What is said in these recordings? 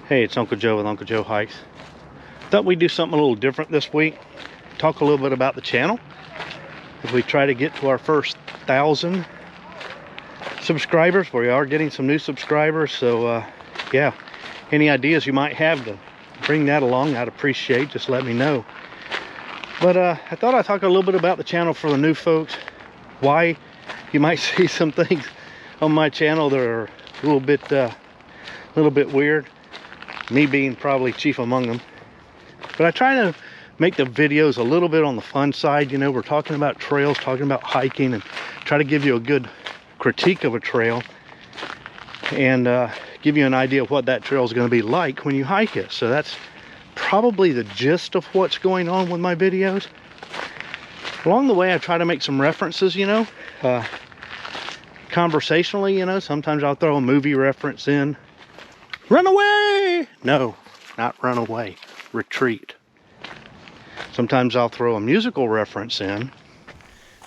Hey, it's Uncle Joe with Uncle Joe Hikes. Thought we'd do something a little different this week. Talk a little bit about the channel as we try to get to our first 1,000 subscribers. We are getting some new subscribers, so yeah, any ideas you might have to bring that along, I'd appreciate. Just let me know. But I thought I'd talk a little bit about the channel for the new folks. Why you might see some things on my channel that are a little bit weird, me being probably chief among them. But I try to make the videos a little bit on the fun side. You know, we're talking about trails, talking about hiking, and try to give you a good critique of a trail and give you an idea of what that trail is going to be like when you hike it. So that's probably the gist of what's going on with my videos. Along the way, I try to make some references, you know, conversationally. You know, sometimes I'll throw a movie reference in. Run away! No, not run away. Retreat. Sometimes I'll throw a musical reference in.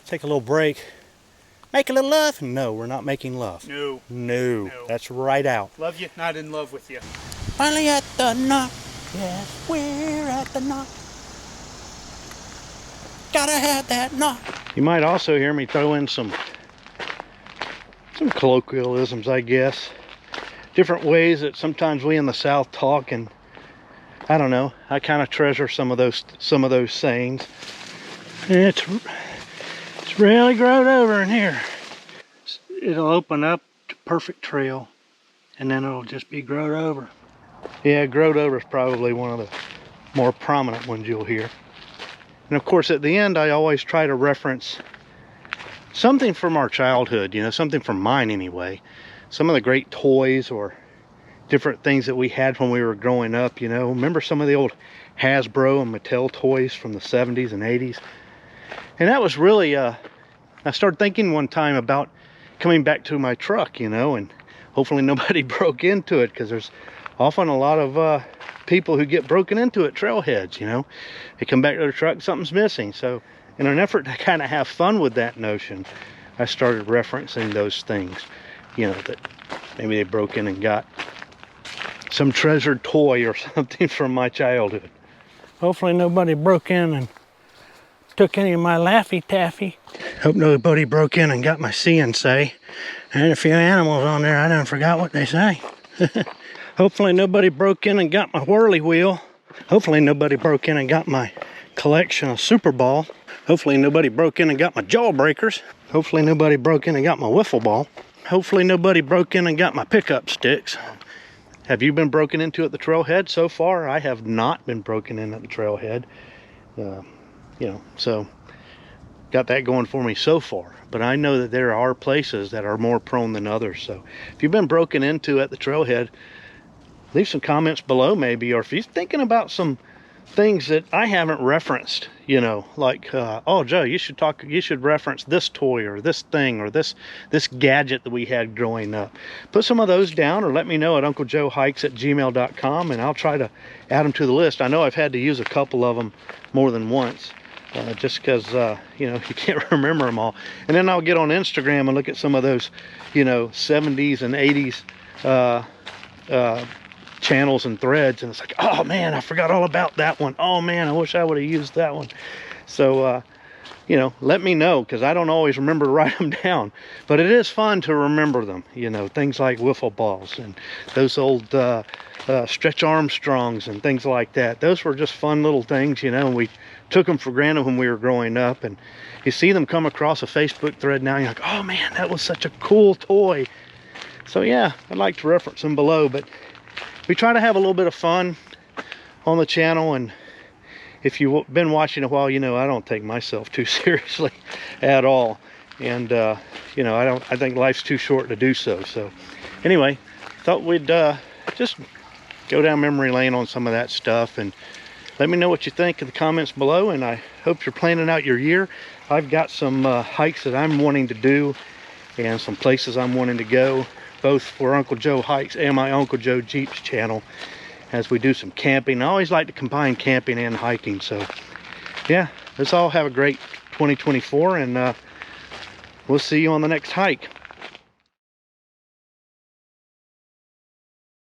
Take a little break. Make a little love? No, we're not making love. No. No. That's right out. Love you, not in love with you. Finally at the knot. Yes, we're at the knot. Gotta have that knot. You might also hear me throw in some colloquialisms, I guess. Different ways that sometimes we in the South talk, and I don't know, I kind of treasure some of those sayings. It's really growed over in here. It'll open up to perfect trail, and then it'll just be growed over. Yeah, growed over is probably one of the more prominent ones you'll hear. And of course, at the end, I always try to reference something from our childhood, you know, something from mine anyway. Some of the great toys or different things that we had when we were growing up, you know. Remember some of the old Hasbro and Mattel toys from the 70s and 80s? And that was really, I started thinking one time about coming back to my truck, you know, and hopefully nobody broke into it, because there's often a lot of people who get broken into at trailheads, you know. They come back to their truck, something's missing. So in an effort to kind of have fun with that notion, I started referencing those things, you know, that maybe they broke in and got some treasured toy or something from my childhood. Hopefully nobody broke in and took any of my Laffy Taffy. Hope nobody broke in and got my See and Say. I had a few animals on there, I done forgot what they say. Hopefully nobody broke in and got my whirly wheel. Hopefully nobody broke in and got my collection of Super Ball. Hopefully nobody broke in and got my Jawbreakers. Hopefully nobody broke in and got my wiffle ball. Hopefully nobody broke in and got my pickup sticks. Have you been broken into at the trailhead? So far, I have not been broken in at the trailhead. You know, so got that going for me so far. But I know that there are places that are more prone than others. So if you've been broken into at the trailhead, leave some comments below maybe. Or if you're thinking about some things that I haven't referenced, you know, like, oh, Joe, you should reference this toy or this thing or this gadget that we had growing up. Put some of those down, or let me know at unclejoehikes@gmail.com, and I'll try to add them to the list. I know I've had to use a couple of them more than once, just because, you know, you can't remember them all. And then I'll get on Instagram and look at some of those, you know, 70s and 80s channels and threads, and it's like, oh man, I forgot all about that one. Oh man, I wish I would have used that one. So you know, let me know, because I don't always remember to write them down, but it is fun to remember them, you know, things like wiffle balls and those old Stretch Armstrongs and things like that. Those were just fun little things, you know, and we took them for granted when we were growing up. And you see them come across a Facebook thread now, and you're like, oh man, that was such a cool toy. So yeah, I'd like to reference them below, but we try to have a little bit of fun on the channel. And if you've been watching a while, you know I don't take myself too seriously at all. And you know, I think life's too short to do so. So anyway, thought we'd just go down memory lane on some of that stuff, and let me know what you think in the comments below. And I hope you're planning out your year. I've got some hikes that I'm wanting to do, and some places I'm wanting to go, both for Uncle Joe Hikes and my Uncle Joe Jeeps channel, as we do some camping. I always like to combine camping and hiking. So yeah, let's all have a great 2024, and we'll see you on the next hike.